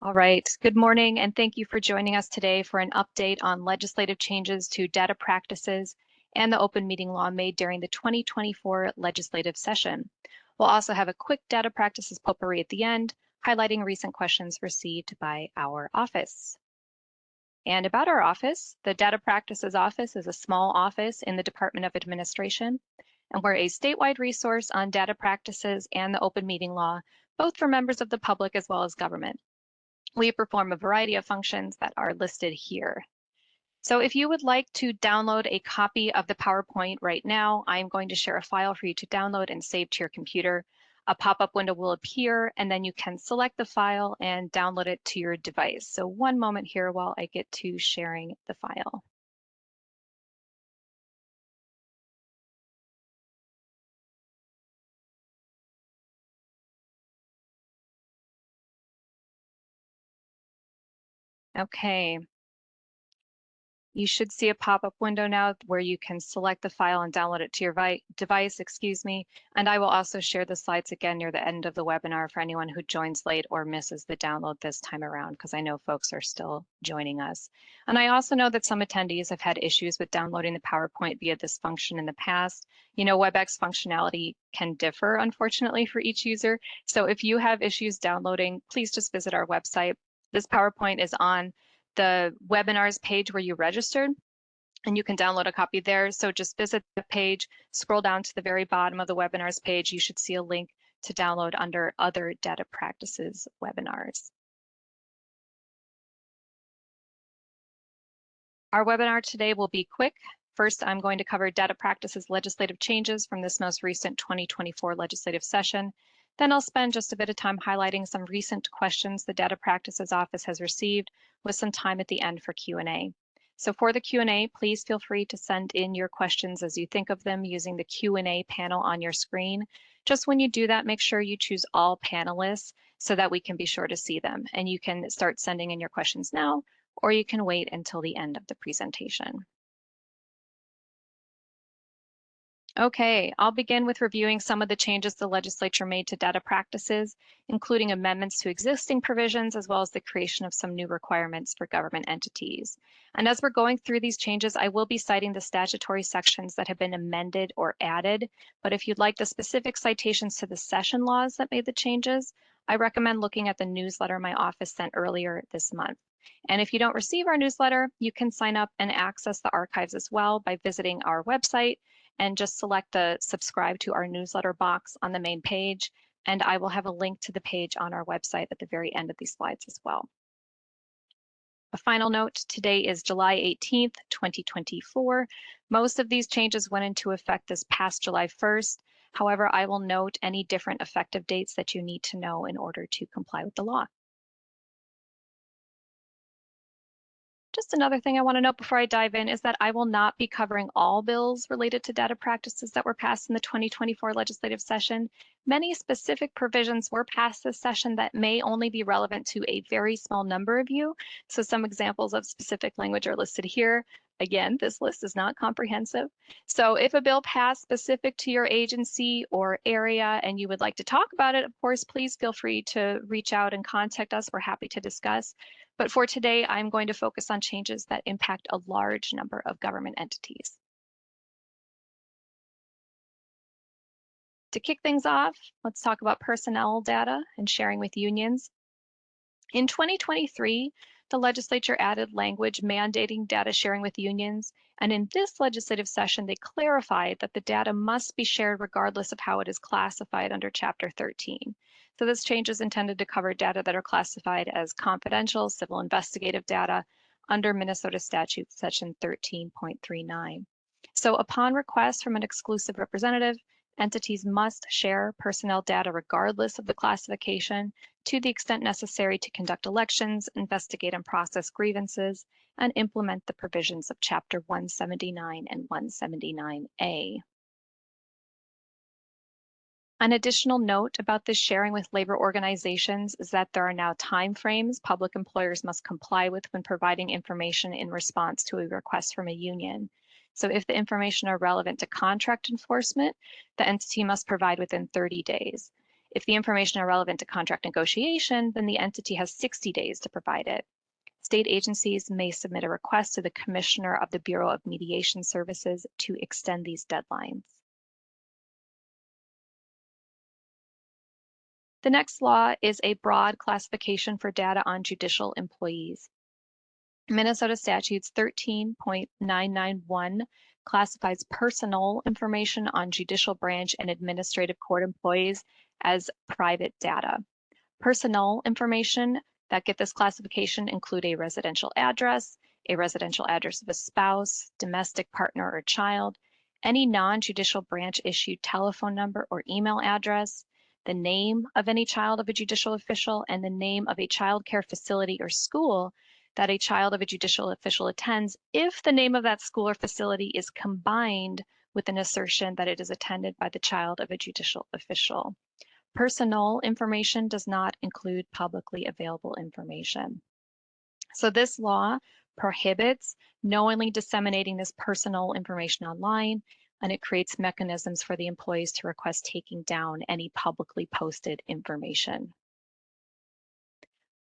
All right, good morning, and thank you for joining us today for an update on legislative changes to data practices and the open meeting law made during the 2024 legislative session. We'll also have a quick data practices potpourri at the end, highlighting recent questions received by our office. And about our office, the Data Practices Office is a small office in the Department of Administration, and we're a statewide resource on data practices and the open meeting law, both for members of the public as well as government. We perform a variety of functions that are listed here. So if you would like to download a copy of the PowerPoint right now, I'm going to share a file for you to download and save to your computer. A pop-up window will appear, and then you can select the file and download it to your device. So one moment here while I get to sharing the file. Okay. You should see a pop-up window now where you can select the file and download it to your device, and I will also share the slides again near the end of the webinar for anyone who joins late or misses the download this time around, because I know folks are still joining us. And I also know that some attendees have had issues with downloading the PowerPoint via this function in the past. You know, WebEx functionality can differ, unfortunately, for each user. So if you have issues downloading, please just visit our website. This PowerPoint is on the webinars page where you registered, and you can download a copy there. So just visit the page, scroll down to the very bottom of the webinars page. You should see a link to download under Other Data Practices webinars. Our webinar today will be quick. First, I'm going to cover data practices legislative changes from this most recent 2024 legislative session. Then I'll spend just a bit of time highlighting some recent questions the Data Practices Office has received, with some time at the end for Q&A. So for the Q&A, please feel free to send in your questions as you think of them using the Q&A panel on your screen. Just when you do that, make sure you choose all panelists so that we can be sure to see them. And you can start sending in your questions now, or you can wait until the end of the presentation. Okay, I'll begin with reviewing some of the changes the legislature made to data practices, including amendments to existing provisions, as well as the creation of some new requirements for government entities. And as we're going through these changes, I will be citing the statutory sections that have been amended or added. But if you'd like the specific citations to the session laws that made the changes, I recommend looking at the newsletter my office sent earlier this month. And if you don't receive our newsletter, you can sign up and access the archives as well by visiting our website and just select the subscribe to our newsletter box on the main page. And I will have a link to the page on our website at the very end of these slides as well. A final note, today is July 18th, 2024. Most of these changes went into effect this past July 1st. However, I will note any different effective dates that you need to know in order to comply with the law. Just another thing I want to note before I dive in is that I will not be covering all bills related to data practices that were passed in the 2024 legislative session. Many specific provisions were passed this session that may only be relevant to a very small number of you. So some examples of specific language are listed here. Again, this list is not comprehensive. So if a bill passed specific to your agency or area and you would like to talk about it, of course, please feel free to reach out and contact us. We're happy to discuss. But for today, I'm going to focus on changes that impact a large number of government entities. To kick things off, let's talk about personnel data and sharing with unions. In 2023, the legislature added language mandating data sharing with unions, and in this legislative session, they clarified that the data must be shared regardless of how it is classified under Chapter 13. So this change is intended to cover data that are classified as confidential civil investigative data under Minnesota Statute Section 13.39. So upon request from an exclusive representative, entities must share personnel data regardless of the classification to the extent necessary to conduct elections, investigate and process grievances, and implement the provisions of Chapter 179 and 179A. An additional note about this sharing with labor organizations is that there are now timeframes public employers must comply with when providing information in response to a request from a union. So if the information are relevant to contract enforcement, the entity must provide within 30 days. If the information are relevant to contract negotiation, then the entity has 60 days to provide it. State agencies may submit a request to the Commissioner of the Bureau of Mediation Services to extend these deadlines. The next law is a broad classification for data on judicial employees. Minnesota Statutes 13.991 classifies personal information on judicial branch and administrative court employees as private data. Personal information that get this classification include a residential address of a spouse, domestic partner or child, any non-judicial branch issued telephone number or email address, the name of any child of a judicial official, and the name of a child care facility or school that a child of a judicial official attends if the name of that school or facility is combined with an assertion that it is attended by the child of a judicial official. Personal information does not include publicly available information. So this law prohibits knowingly disseminating this personal information online, and it creates mechanisms for the employees to request taking down any publicly posted information.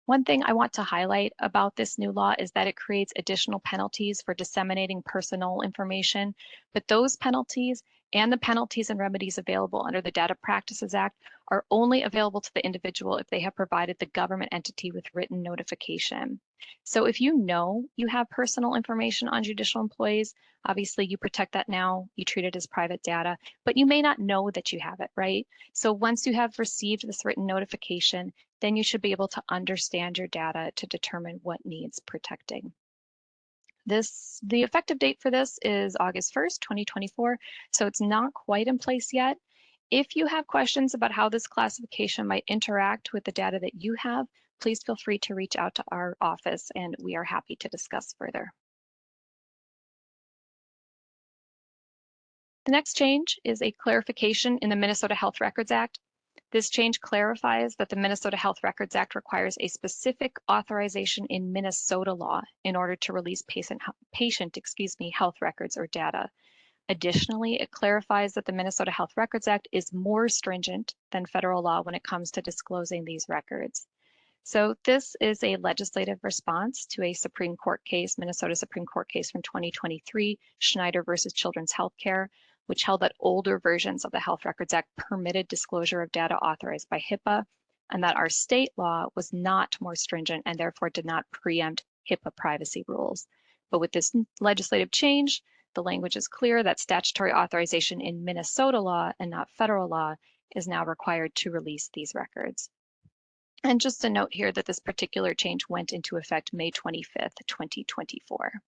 One thing I want to highlight about this new law is that it creates additional penalties for disseminating personal information, but those penalties and the penalties and remedies available under the Data Practices Act are only available to the individual if they have provided the government entity with written notification. So if you know you have personal information on judicial employees, obviously you protect that now, you treat it as private data, but you may not know that you have it, right? So once you have received this written notification, then you should be able to understand your data to determine what needs protecting. The effective date for this is August 1st, 2024, so it's not quite in place yet. If you have questions about how this classification might interact with the data that you have, please feel free to reach out to our office and we are happy to discuss further. The next change is a clarification in the Minnesota Health Records Act. This change clarifies that the Minnesota Health Records Act requires a specific authorization in Minnesota law in order to release patient health records or data. Additionally, it clarifies that the Minnesota Health Records Act is more stringent than federal law when it comes to disclosing these records. So this is a legislative response to a Supreme Court case, Minnesota Supreme Court case from 2023, Schneider versus Children's Healthcare, which held that older versions of the Health Records Act permitted disclosure of data authorized by HIPAA, and that our state law was not more stringent and therefore did not preempt HIPAA privacy rules. But with this legislative change, the language is clear that statutory authorization in Minnesota law and not federal law is now required to release these records. And just a note here that this particular change went into effect May 25th, 2024.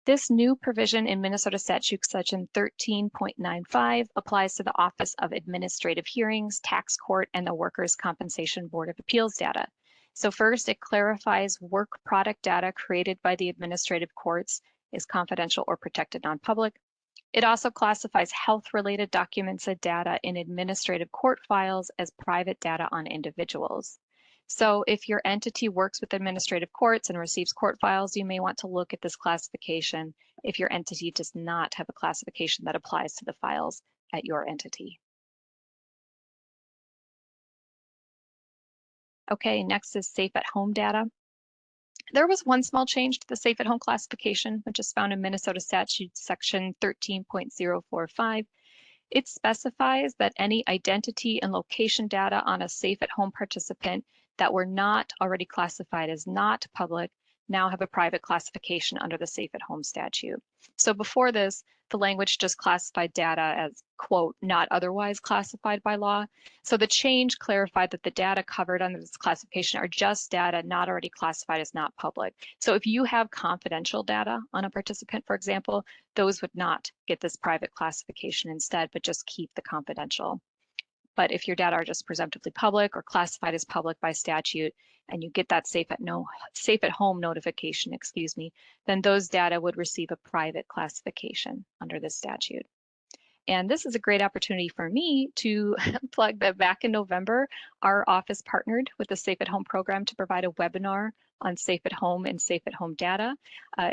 This new provision in Minnesota Statute Section 13.95 applies to the Office of Administrative Hearings, Tax Court, and the Workers' Compensation Board of Appeals data. So first, it clarifies work product data created by the administrative courts is confidential or protected non-public. It also classifies health-related documents and data in administrative court files as private data on individuals. So if your entity works with administrative courts and receives court files, you may want to look at this classification if your entity does not have a classification that applies to the files at your entity. Okay, next is safe at home data. There was one small change to the safe at home classification, which is found in Minnesota Statute Section 13.045. It specifies that any identity and location data on a safe at home participant that were not already classified as not public now have a private classification under the safe at home statute. So before this, the language just classified data as, quote, not otherwise classified by law. So the change clarified that the data covered under this classification are just data not already classified as not public. So if you have confidential data on a participant, for example, those would not get this private classification instead, but just keep the confidential. But if your data are just presumptively public or classified as public by statute, and you get that safe at home notification, then those data would receive a private classification under this statute. And this is a great opportunity for me to plug that back in November, our office partnered with the Safe at Home program to provide a webinar on safe at home and safe at home data.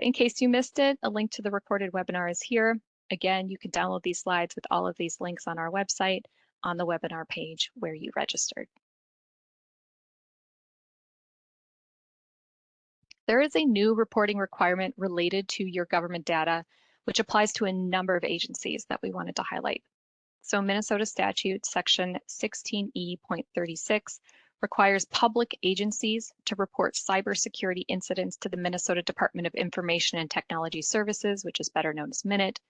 In case you missed it, a link to the recorded webinar is here. Again, you can download these slides with all of these links on our website on the webinar page where you registered. There is a new reporting requirement related to your government data, which applies to a number of agencies that we wanted to highlight. So Minnesota statute section 16E.36 requires public agencies to report cybersecurity incidents to the Minnesota Department of Information and Technology Services, which is better known as MINIT.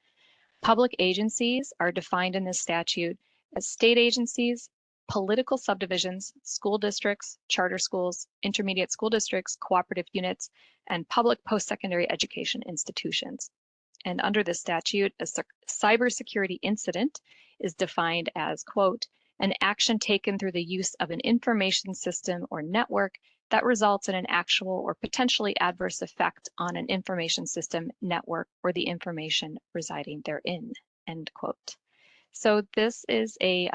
Public agencies are defined in this statute as state agencies, political subdivisions, school districts, charter schools, intermediate school districts, cooperative units, and public post-secondary education institutions. And under this statute, a cybersecurity incident is defined as, quote, an action taken through the use of an information system or network that results in an actual or potentially adverse effect on an information system, network, or the information residing therein, end quote. So this is a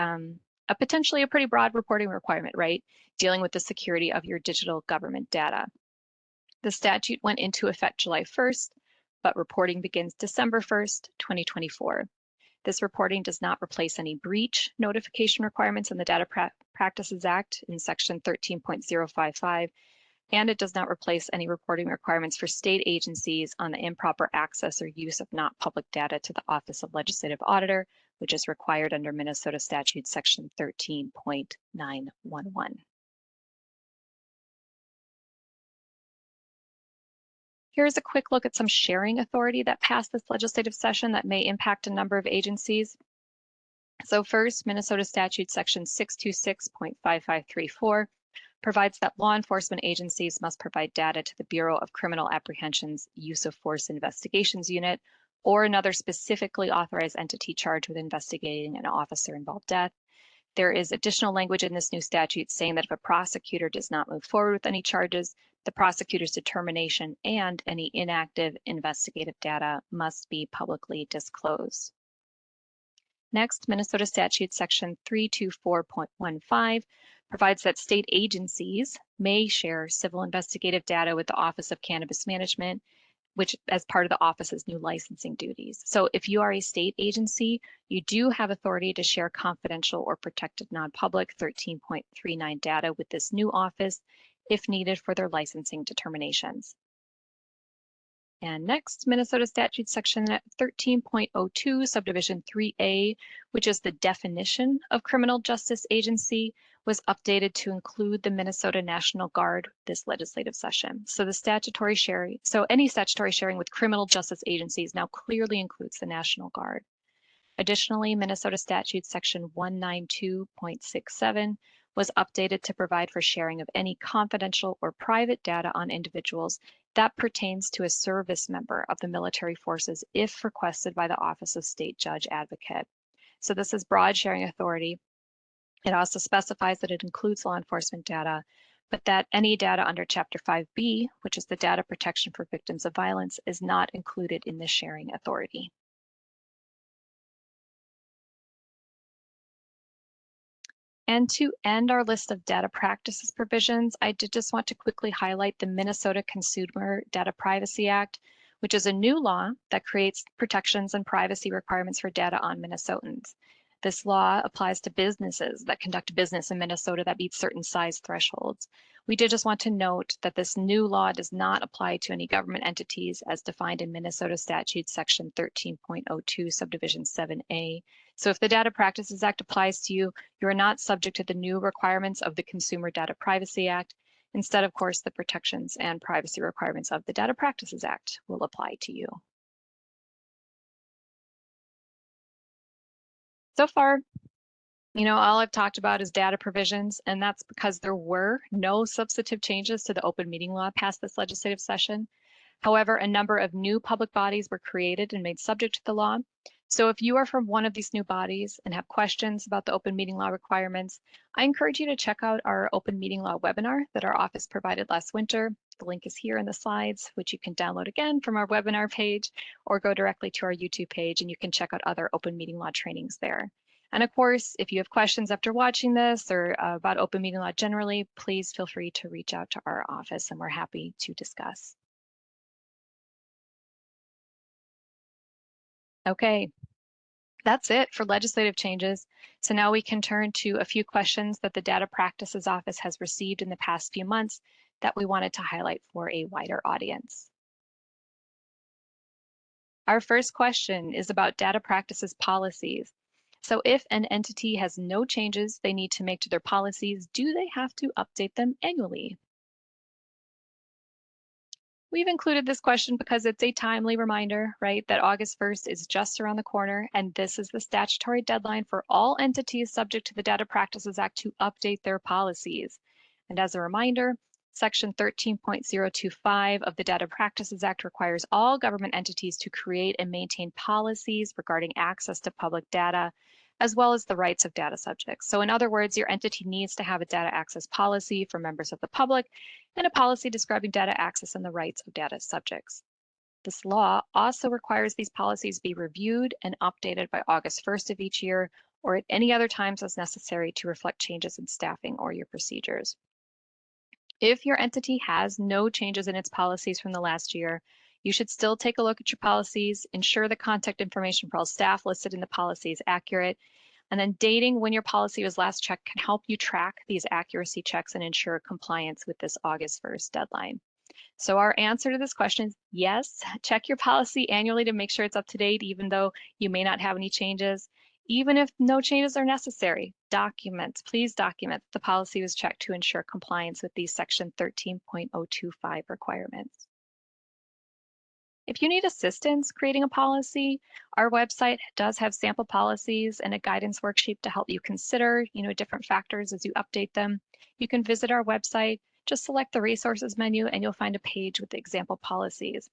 potentially a pretty broad reporting requirement, right? Dealing with the security of your digital government data. The statute went into effect July 1st, but reporting begins December 1st, 2024. This reporting does not replace any breach notification requirements in the Data Practices Act in section 13.055, and it does not replace any reporting requirements for state agencies on the improper access or use of not public data to the Office of Legislative Auditor, which is required under Minnesota statute section 13.911. Here's a quick look at some sharing authority that passed this legislative session that may impact a number of agencies. So first, Minnesota statute section 626.5534 provides that law enforcement agencies must provide data to the Bureau of Criminal Apprehension's Use of Force Investigations Unit or another specifically authorized entity charged with investigating an officer-involved death. There is additional language in this new statute saying that if a prosecutor does not move forward with any charges, the prosecutor's determination and any inactive investigative data must be publicly disclosed. Next, Minnesota statute section 324.15 provides that state agencies may share civil investigative data with the Office of Cannabis Management, which as part of the office's new licensing duties. So if you are a state agency, you do have authority to share confidential or protected non-public 13.39 data with this new office if needed for their licensing determinations. And next, Minnesota statute section 13.02 subdivision 3A, which is the definition of criminal justice agency, was updated to include the Minnesota National Guard this legislative session. So the statutory sharing, so any statutory sharing with criminal justice agencies now clearly includes the National Guard. Additionally, Minnesota statute section 192.67 was updated to provide for sharing of any confidential or private data on individuals that pertains to a service member of the military forces if requested by the Office of State Judge Advocate. So this is broad sharing authority. It also specifies that it includes law enforcement data, but that any data under Chapter 5B, which is the data protection for victims of violence, is not included in this sharing authority. And to end our list of data practices provisions, I did just want to quickly highlight the Minnesota Consumer Data Privacy Act, which is a new law that creates protections and privacy requirements for data on Minnesotans. This law applies to businesses that conduct business in Minnesota that meet certain size thresholds. We did just want to note that this new law does not apply to any government entities as defined in Minnesota statute section 13.02 subdivision 7A. So if the Data Practices Act applies to you, you are not subject to the new requirements of the Consumer Data Privacy Act. Instead, of course, the protections and privacy requirements of the Data Practices Act will apply to you. So far, all I've talked about is data provisions, and that's because there were no substantive changes to the open meeting law passed this legislative session. However, a number of new public bodies were created and made subject to the law. So if you are from one of these new bodies and have questions about the open meeting law requirements, I encourage you to check out our open meeting law webinar that our office provided last winter. The link is here in the slides, which you can download again from our webinar page or go directly to our YouTube page and you can check out other open meeting law trainings there. And of course, if you have questions after watching this or about open meeting law generally, please feel free to reach out to our office and we're happy to discuss. Okay, that's it for legislative changes. So now we can turn to a few questions that the Data Practices Office has received in the past few months that we wanted to highlight for a wider audience. Our first question is about data practices policies. So if an entity has no changes they need to make to their policies, do they have to update them annually? We've included this question because it's a timely reminder, right, that August 1st is just around the corner, and this is the statutory deadline for all entities subject to the Data Practices Act to update their policies. And as a reminder, Section 13.025 of the Data Practices Act requires all government entities to create and maintain policies regarding access to public data, as well as the rights of data subjects. So in other words, your entity needs to have a data access policy for members of the public and a policy describing data access and the rights of data subjects. This law also requires these policies be reviewed and updated by August 1st of each year or at any other times as necessary to reflect changes in staffing or your procedures. If your entity has no changes in its policies from the last year, you should still take a look at your policies, ensure the contact information for all staff listed in the policy is accurate, and then dating when your policy was last checked can help you track these accuracy checks and ensure compliance with this August 1st deadline. So our answer to this question is yes, check your policy annually to make sure it's up to date, even though you may not have any changes. Even if no changes are necessary, please document that the policy was checked to ensure compliance with these Section 13.025 requirements. If you need assistance creating a policy, our website does have sample policies and a guidance worksheet to help you consider, different factors as you update them. You can visit our website, just select the resources menu and you'll find a page with the example policies.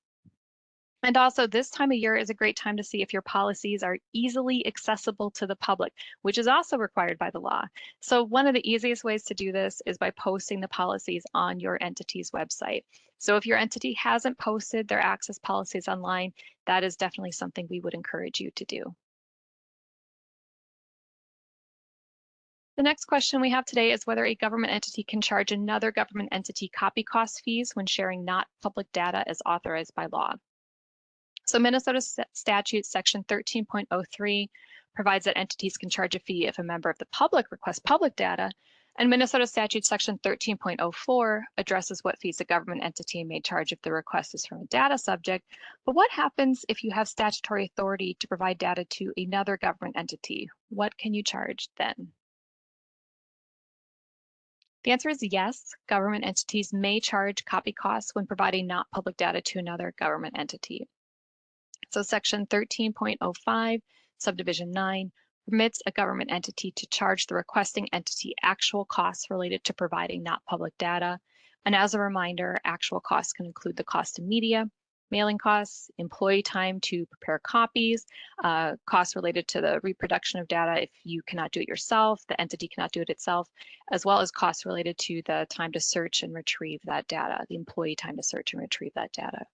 And also this time of year is a great time to see if your policies are easily accessible to the public, which is also required by the law. So one of the easiest ways to do this is by posting the policies on your entity's website. So if your entity hasn't posted their access policies online, that is definitely something we would encourage you to do. The next question we have today is whether a government entity can charge another government entity copy cost fees when sharing not public data as authorized by law. So Minnesota statute section 13.03 provides that entities can charge a fee if a member of the public requests public data, and Minnesota statute section 13.04 addresses what fees a government entity may charge if the request is from a data subject. But what happens if you have statutory authority to provide data to another government entity? What can you charge then? The answer is yes, government entities may charge copy costs when providing not public data to another government entity. So section 13.05, subdivision 9, permits a government entity to charge the requesting entity actual costs related to providing not public data. And as a reminder, actual costs can include the cost of media, mailing costs, employee time to prepare copies, costs related to the reproduction of data if you cannot do it yourself, the entity cannot do it itself, as well as costs related to the time to search and retrieve that data, the employee time to search and retrieve that data.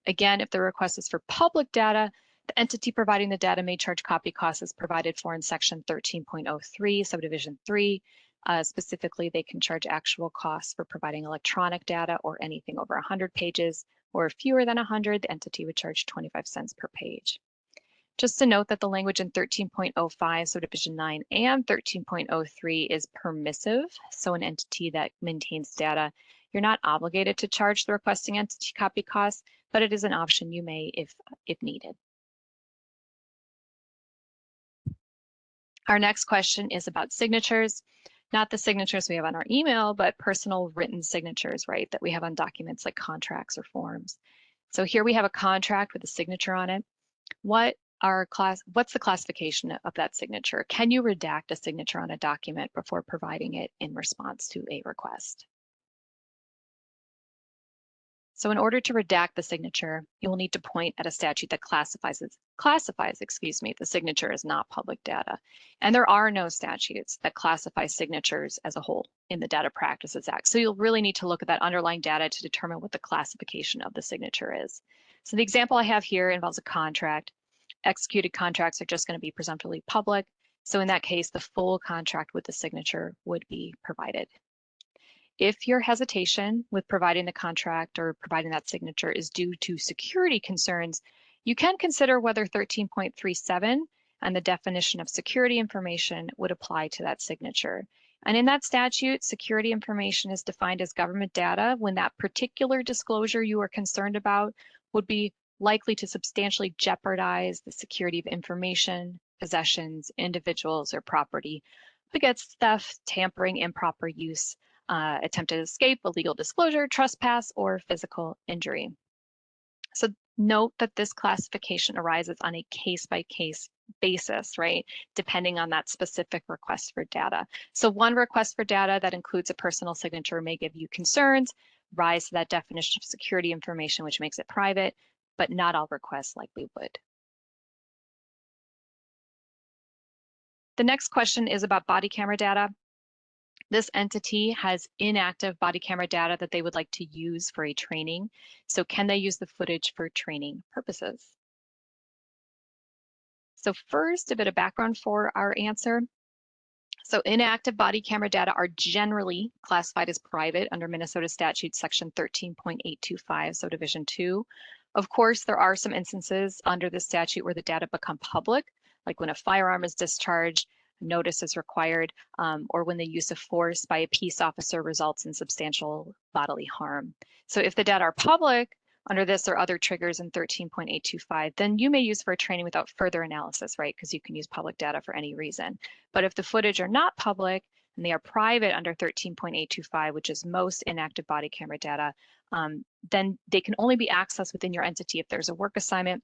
Again, if the request is for public data, the entity providing the data may charge copy costs as provided for in section 13.03, subdivision 3. Specifically, they can charge actual costs for providing electronic data or anything over 100 pages, or fewer than 100, the entity would charge 25 cents per page. Just to note that the language in 13.05, subdivision 9, and 13.03 is permissive. So an entity that maintains data, you're not obligated to charge the requesting entity copy costs, but it is an option you may if needed. Our next question is about signatures, not the signatures we have on our email, but personal written signatures, right, that we have on documents like contracts or forms. So here we have a contract with a signature on it. What's the classification of that signature? Can you redact a signature on a document before providing it in response to a request? So in order to redact the signature, you will need to point at a statute that classifies the signature as not public data. And there are no statutes that classify signatures as a whole in the Data Practices Act. So you'll really need to look at that underlying data to determine what the classification of the signature is. So the example I have here involves a contract. Executed contracts are just going to be presumptively public. So in that case, the full contract with the signature would be provided. If your hesitation with providing the contract or providing that signature is due to security concerns, You can consider whether 13.37 and the definition of security information would apply to that signature. And in that statute, security information is defined as government data when that particular disclosure you are concerned about would be likely to substantially jeopardize the security of information, possessions, individuals, or property against theft, tampering, improper use, attempted escape, illegal disclosure, trespass, or physical injury. So note that this classification arises on a case-by-case basis, right? Depending on that specific request for data. So one request for data that includes a personal signature may give you concerns, rise to that definition of security information, which makes it private, but not all requests likely would. The next question is about body camera data. This entity has inactive body camera data that they would like to use for a training. So can they use the footage for training purposes? So first, a bit of background for our answer. So inactive body camera data are generally classified as private under Minnesota statute section 13.825, so division 2. Of course, there are some instances under the statute where the data become public, like when a firearm is discharged, notice is required, or when the use of force by a peace officer results in substantial bodily harm. So if the data are public under this or other triggers in 13.825, then you may use for a training without further analysis, right? Because you can use public data for any reason. But if the footage are not public and they are private under 13.825, which is most inactive body camera data, then they can only be accessed within your entity if there's a work assignment.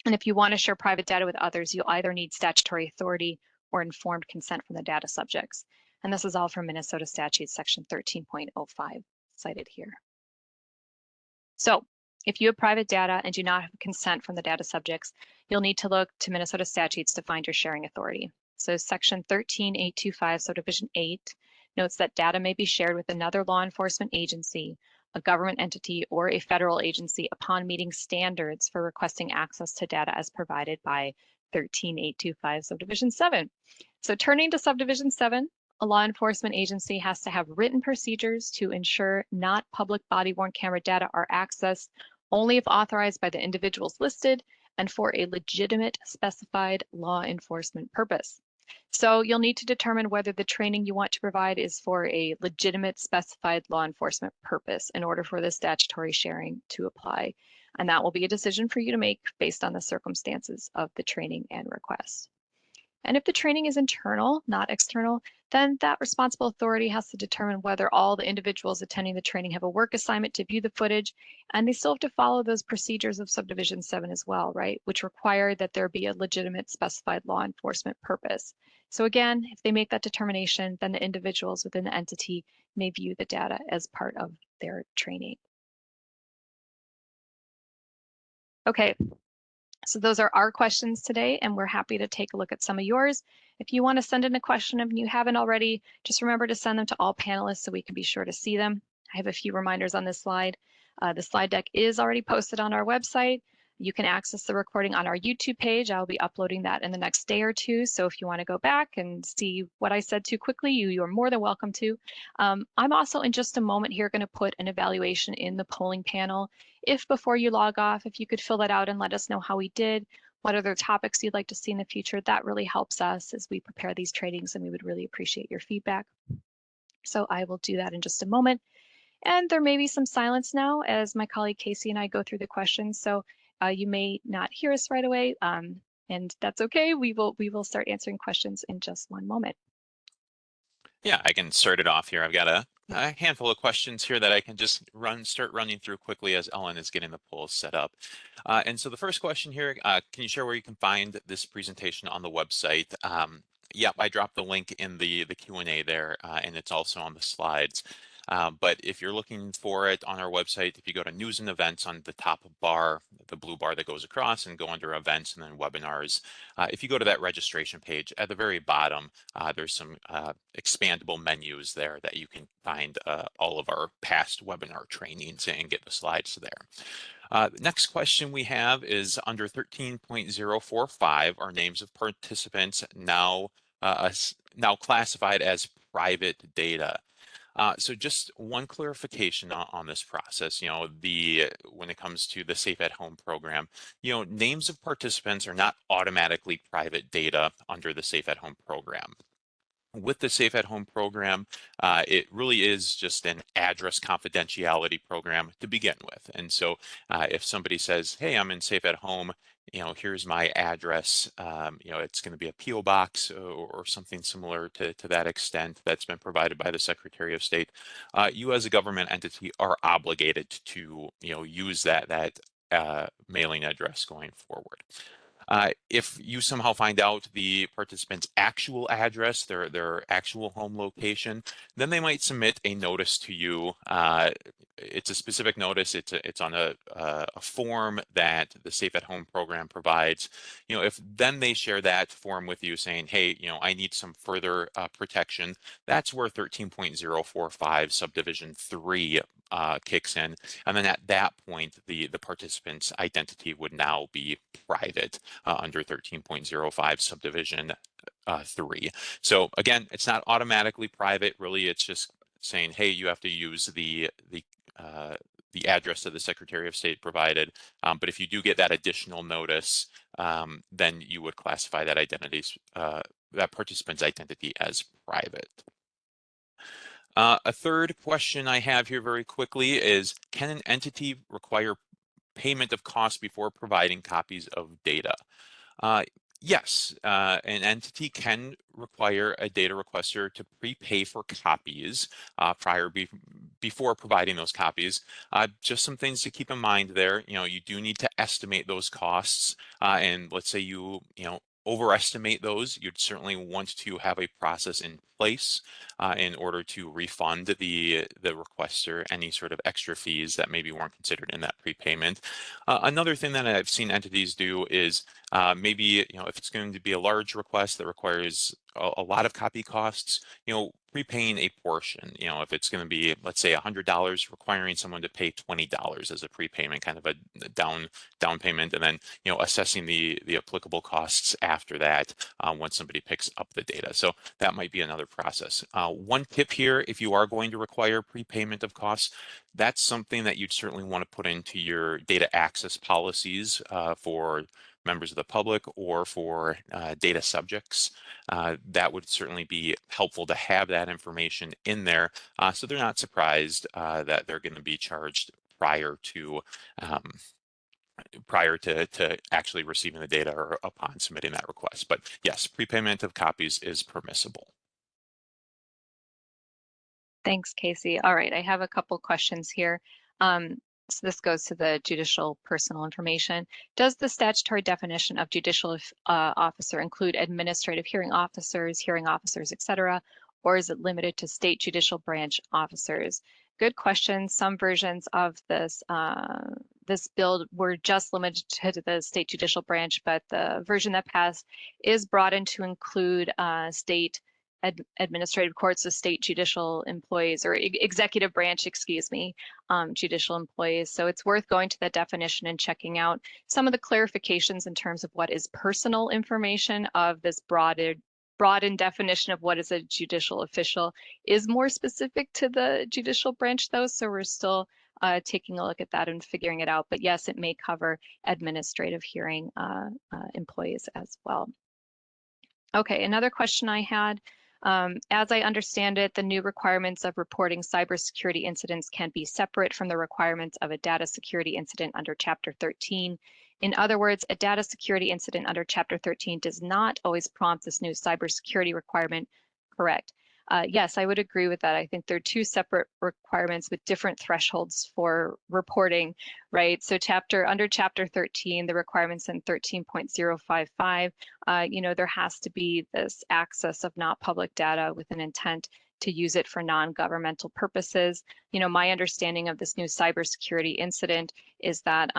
And if you want to share private data with others, you'll either need statutory authority or informed consent from the data subjects. And this is all from Minnesota statute section 13.05 cited here. So if you have private data and do not have consent from the data subjects, you'll need to look to Minnesota statutes to find your sharing authority. So section 13.825, so division 8, notes that data may be shared with another law enforcement agency, a government entity, or a federal agency upon meeting standards for requesting access to data as provided by 13.825, subdivision 7. So turning to subdivision 7, a law enforcement agency has to have written procedures to ensure not public body-worn camera data are accessed only if authorized by the individuals listed and for a legitimate specified law enforcement purpose. So you'll need to determine whether the training you want to provide is for a legitimate specified law enforcement purpose in order for the statutory sharing to apply. And that will be a decision for you to make based on the circumstances of the training and request. And if the training is internal, not external, then that responsible authority has to determine whether all the individuals attending the training have a work assignment to view the footage, and they still have to follow those procedures of subdivision 7 as well, right? Which require that there be a legitimate specified law enforcement purpose. So again, if they make that determination, then the individuals within the entity may view the data as part of their training. Okay, so those are our questions today, and we're happy to take a look at some of yours. If you want to send in a question and you haven't already, just remember to send them to all panelists so we can be sure to see them. I have a few reminders on this slide. The slide deck is already posted on our website. You can access the recording on our YouTube page. I'll be uploading that in the next day or two. So if you want to go back and see what I said too quickly, you're more than welcome to. I'm also in just a moment here going to put an evaluation in the polling panel. If before you log off, if you could fill that out and let us know how we did, what other topics you'd like to see in the future, that really helps us as we prepare these trainings, and we would really appreciate your feedback. So I will do that in just a moment. And there may be some silence now as my colleague Casey and I go through the questions. So you may not hear us right away, and that's okay. We will start answering questions in just one moment. Yeah, I can start it off here. I've got a handful of questions here that I can just start running through quickly as Ellen is getting the polls set up. And so the first question here, can you share where you can find this presentation on the website? Yep, I dropped the link in the Q&A there, and it's also on the slides. But if you're looking for it on our website, if you go to news and events on the top bar, the blue bar that goes across, and go under events and then webinars, if you go to that registration page at the very bottom, there's some expandable menus there that you can find all of our past webinar trainings and get the slides there. Next question we have is under 13.045, are names of participants now classified as private data. So just one clarification on this process, when it comes to the Safe at Home program, names of participants are not automatically private data under the Safe at Home program. With the Safe at Home program, it really is just an address confidentiality program to begin with. And so if somebody says, hey, I'm in Safe at Home, here's my address, it's going to be a PO box or something similar to that extent that's been provided by the Secretary of State. You as a government entity are obligated to, use that mailing address going forward. If you somehow find out the participant's actual address, their actual home location, then they might submit a notice to you. It's a specific notice. It's on a form that the Safe at Home program provides. If then they share that form with you saying, hey, I need some further protection, that's where 13.045 subdivision 3 kicks in. And then at that point, the participant's identity would now be private under 13.05 subdivision 3. So again, it's not automatically private. Really, it's just saying, hey, you have to use the address that the Secretary of State provided. But if you do get that additional notice, then you would classify that that participant's identity as private. A third question I have here very quickly is, can an entity require payment of costs before providing copies of data? Yes, an entity can require a data requester to prepay for copies before providing those copies. Just some things to keep in mind there. You do need to estimate those costs, and let's say you overestimate those, you'd certainly want to have a process in place in order to refund the requester any sort of extra fees that maybe weren't considered in that prepayment. Another thing that I've seen entities do is maybe if it's going to be a large request that requires a lot of copy costs, prepaying a portion. If it's going to be, let's say, $100, requiring someone to pay $20 as a prepayment, kind of a down payment, and then assessing the applicable costs after that once somebody picks up the data. So that might be another process. One tip here, if you are going to require prepayment of costs, that's something that you'd certainly want to put into your data access policies for members of the public or for data subjects. That would certainly be helpful to have that information in there so they're not surprised that they're going to be charged prior to actually receiving the data or upon submitting that request. But yes, prepayment of copies is permissible. Thanks, Casey. All right, I have a couple questions here. So this goes to the judicial personal information. Does the statutory definition of judicial officer include administrative hearing officers, etc., or is it limited to state judicial branch officers? Good question. Some versions of this this bill were just limited to the state judicial branch, but the version that passed is broadened to include state administrative courts of state judicial employees or executive branch, judicial employees. So it's worth going to the definition and checking out some of the clarifications in terms of what is personal information of this broadened definition of what is a judicial official is more specific to the judicial branch though. So we're still taking a look at that and figuring it out. But yes, it may cover administrative hearing employees as well. Okay, another question I had. As I understand it, the new requirements of reporting cybersecurity incidents can be separate from the requirements of a data security incident under Chapter 13. In other words, a data security incident under Chapter 13 does not always prompt this new cybersecurity requirement, correct? Yes, I would agree with that. I think they're two separate requirements with different thresholds for reporting, right? So under Chapter 13, the requirements in 13.055, there has to be this access of not public data with an intent to use it for non-governmental purposes. My understanding of this new cybersecurity incident is that,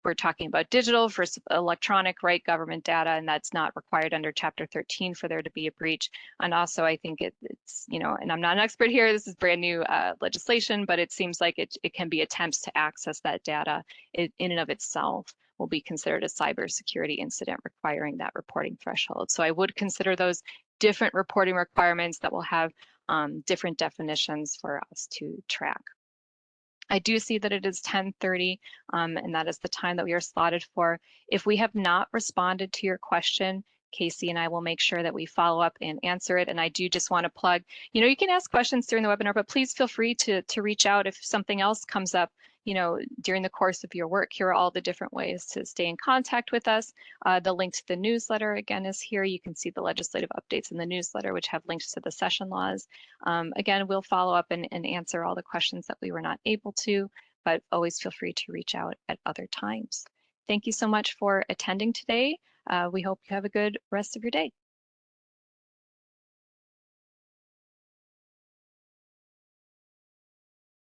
we're talking about digital versus electronic, right, government data, and that's not required under Chapter 13 for there to be a breach. And also, I think it's, and I'm not an expert here, this is brand new legislation, but it seems like it can be attempts to access that data in and of itself will be considered a cybersecurity incident requiring that reporting threshold. So I would consider those different reporting requirements that will have different definitions for us to track. I do see that it is 10:30, and that is the time that we are slotted for. If we have not responded to your question, Casey and I will make sure that we follow up and answer it. And I do just want to plug, you can ask questions during the webinar, but please feel free to reach out if something else comes up, during the course of your work. Here are all the different ways to stay in contact with us. The link to the newsletter, again, is here. You can see the legislative updates in the newsletter, which have links to the session laws. Again, we'll follow up and answer all the questions that we were not able to, but always feel free to reach out at other times. Thank you so much for attending today. We hope you have a good rest of your day.